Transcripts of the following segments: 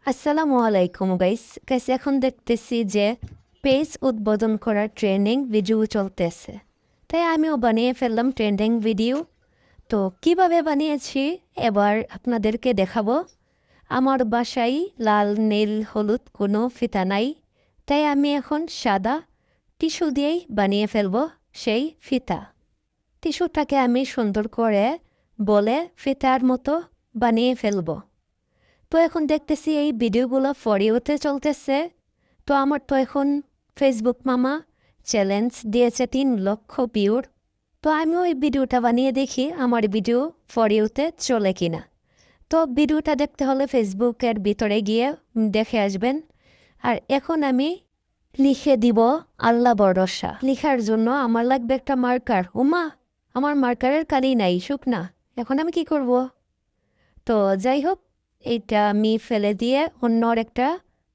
আসসালামু আলাইকুম guys guys এখন দেখতেছি যে পেজ উদ্বোধন করার ট্রেন্ডিং ভিডিও চলতেছে, তাই আমিও বানিয়ে ফেললাম ট্রেন্ডিং ভিডিও। তো কিভাবে বানিয়েছি এবার আপনাদেরকে দেখাবো। আমার বাসায় লাল নীল হলুদ কোনো ফিতা নাই, তাই আমি এখন সাদা টিস্যু দিয়েই বানিয়ে ফেলবো সেই ফিতা। টিস্যুটাকে আমি সুন্দর করে বলে ফিতার মতো বানিয়ে ফেলবো। তো এখন দেখতেছি এই ভিডিওগুলো ফর ইউতে চলতেছে। তো আমার তো এখন ফেসবুক মামা চ্যালেঞ্জ দিয়েছে 3 লক্ষ ভিউর। তো আমি ওই ভিডিওটা বানিয়ে দেখি আমার ভিডিও ফর ইউতে চলে কিনা। তো ভিডিওটা দেখতে হলে ফেসবুকের ভিতরে গিয়ে দেখে আসবেন। আর এখন আমি লিখে দিব আল্লাহ ভরসা। লিখার জন্য আমার লাগবে একটা মার্কার। উমা, আমার মার্কারের কালি নাই, শুকনা। এখন আমি কি করব? তো যাই হোক, এইটা আমি ফেলে দিয়ে অন্য একটা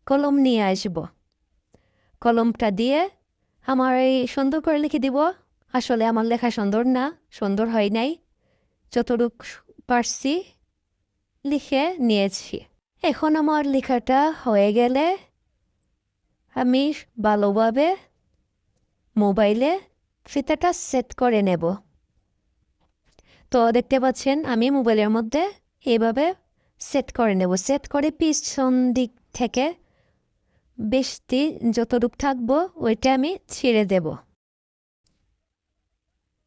কলম নিয়ে আসব। কলমটা দিয়ে আমার এই সুন্দর করে লিখে দিব। আসলে আমার লেখা সুন্দর না, সুন্দর হয় নাই, যতটুক পারছি লিখে নিয়েছি। এখন আমার লেখাটা হয়ে গেলে আমি ভালোভাবে মোবাইলে ফিতাটা সেট করে নেব। তো দেখতে পাচ্ছেন আমি মোবাইলের মধ্যে এইভাবে সেট করে নেব। সেট করে পিছন দিক থেকে বেশি যতটুকু থাকবো ওইটা আমি ছিঁড়ে দেব।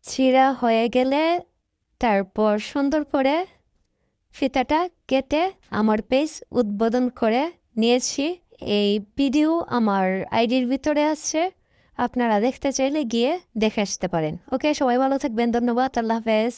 ছিঁড়া হয়ে গেলে তারপর সুন্দর করে ফিতাটা কেটে আমার পেজ উদ্বোধন করে নিয়েছি। এই ভিডিও আমার আইডির ভিতরে আছে, আপনারা দেখতে চাইলে গিয়ে দেখে আসতে পারেন। ওকে, সবাই ভালো থাকবেন, ধন্যবাদ, আল্লাহ হাফেজ।